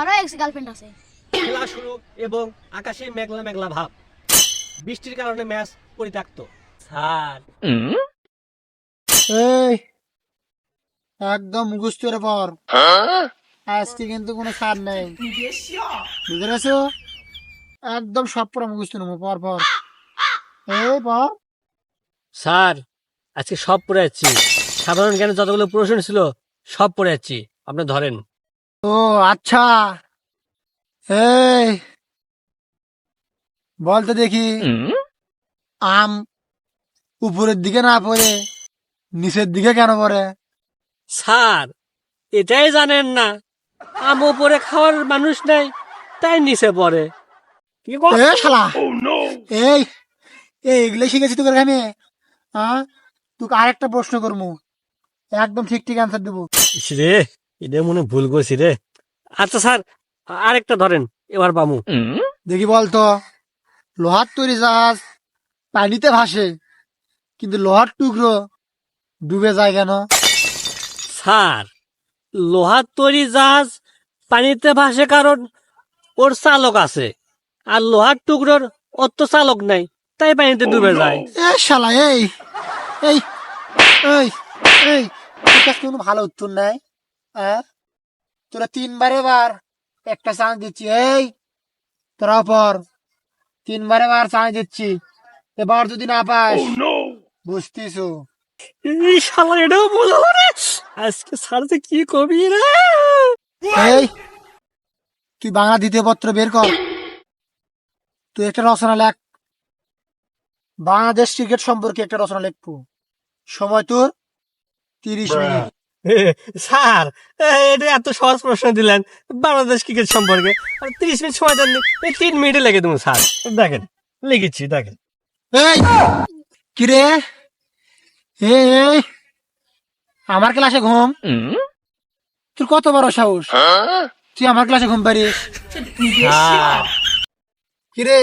আরো ex girlfriend আছে। খেলা শুরু এবং আকাশে মেঘলা মেঘলা ভাব, বৃষ্টির কারণে ম্যাচ পরিত্যক্ত। স্যার এই একদম মুখস্থ করে পর, আজকে কিন্তু কোনো ছাড় নেই, বুঝতে পেরেছো? একদম সব পড়া মুখস্থ নেবো, পর পর এই পর। স্যার আজকে সব পড়ে যাচ্ছি, সাধারণ জ্ঞানে যতগুলো প্রশ্ন ছিল সব পড়ে যাচ্ছি, আপনি ধরেন। ও আচ্ছা, এই বলতে দেখি, আম উপরের দিকে না পড়ে নিচের দিকে কেন পড়ে? স্যার এটাই জানেন না, আম উপরে খাওয়ার মানুষ নাই, তাই নিচে পড়ে। কি গো? এ শালা, এই এগুলো শিখেছি তোকে আমি। হ্যাঁ, তোকে আরেকটা প্রশ্ন করবো, একদম ঠিক ঠিক অ্যান্সার দেবো। ইস রে, এটা মনে ভুল করছি রে। আচ্ছা স্যার আরেকটা ধরেন, এবার পামু। দেখি বলতো, লোহার তৈরি জাহাজ পানিতে ভাসে কিন্তু লোহার টুকরো ডুবে যায় কেন? স্যার লোহার তৈরি জাহাজ পানিতে ভাসে কারণ ওর চালক আছে, আর লোহার টুকরোর ওর তো চালক নাই, তাই পানিতে ডুবে যায়। এ শালা, এই এই এই এই তোর কাছে কোনো ভালো উত্তর নাই? হ্যাঁ, তোরা তিনবারে বার একটা চান্স দিচ্ছি, এই তোরা পর তিনবারে বার চান্স দিচ্ছি, এবার যদি না পাস বুঝতিস। এই শালা এটাও ভুল হলো রে, আজকে স্যার যে কি কবি রে। এই তুই বাংলা দ্বিতীয় পত্র বের কর, তুই একটা রচনা লেখ, বাংলাদেশ ক্রিকেট সম্পর্কে একটা রচনা লিখবো, সময় তোর 30 মিনিট। স্যার এটা এত সহজ প্রশ্ন দিলেন বাংলাদেশ ক্রিকেট সম্পর্কে, আর 30 মিনিট সময় দেননি, এই 3 মিনিটে লেগে দেবো স্যার। দেখেন লিখেছি, দেখেন। এই কিরে, এই আমার ক্লাসে ঘুম, তোর কত বড় সাহস, তুই আমার ক্লাসে ঘুম পারিস? কিরে,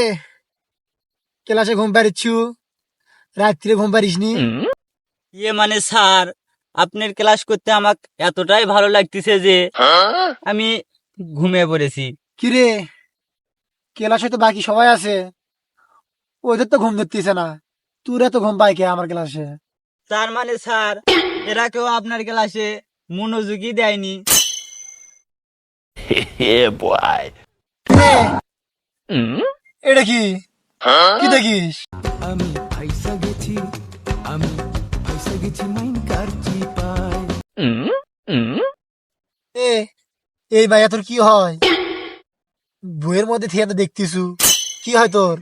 ক্লাসে ঘুম পারিচ্ছু, রাত্রে ঘুম পারিস নি? ইয়ে মানে স্যার, আপনার ক্লাস করতে আমাকে এতটাই ভালো লাগতেছে যে আমি ঘুমিয়ে পড়েছি। কিরে, ক্লাসে তো বাকি সবাই আছে, ওদের তো ঘুম ধরতেছে না, তোর এত ঘুম পাই কে আমার ক্লাসে? তার মানে স্যার, এরা কেউ আপনার ক্লাসে মনোযোগই দেয়নি। কিরে, এটা কি কি দেখিস? আমি ফাইসা গেছি, আমি ফাইসা গেছি মাইন কারচি পাই। এ এই ভাইয়া তোর কি হয়? বইয়ের মধ্যে থেকে তো দেখতেছু, কি হয় তোর?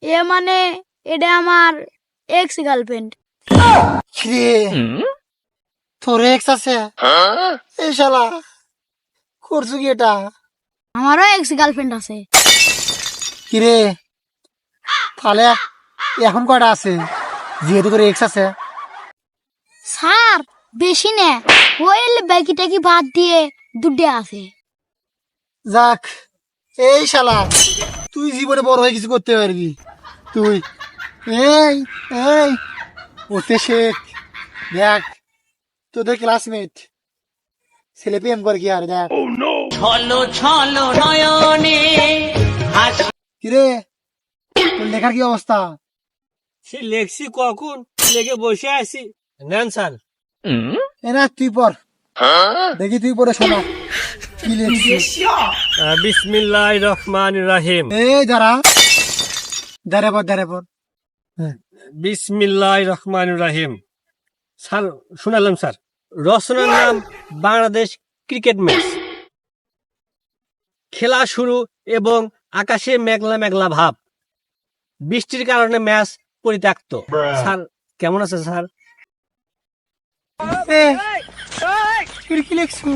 এ মানে এটা আমার এক্স গার্লফ্রেন্ড। কিরে, তোর এক্স আছে? এই শালা করছু কি এটা? আমারও এক্স গার্লফ্রেন্ড আছে। কিরে, তাহলে এখন কয়টা আছে যেহেতু তোর এক্স আছে? স্যার বেশি নে, ওই বাকি টাকি বাদ দিয়ে দুটো আছে। যাক, এই শালা তুই জীবনে বড় হয়ে কিছু করতে পারবি তুই। এই এই ওতে শেখ, দেখ তোদের ক্লাসমেট ছেলে প্রেম করে কি আর দেখ। কিরে, তোর লেখার কি অবস্থা? সে লেখছি কখন, লেগে বসে আছি। নেন স্যার। এ না তুই পর, দেখি তুই পরে শোনা কি লিখছিস। বিসমিল্লাহির রহমানির রহিম। এই দাঁড়া, দাঁড়ে পর দাঁড়ে পর। বিসমিল্লাহির রহমানির রহিম। স্যার শুনালাম স্যার, রচনার নাম বাংলাদেশ ক্রিকেট ম্যাচ। খেলা শুরু এবং আকাশে মেঘলা মেঘলা ভাব, বৃষ্টির কারণে ম্যাচ পরিত্যক্ত। স্যার কেমন আছে স্যার? এ, তুই কি লিখছু?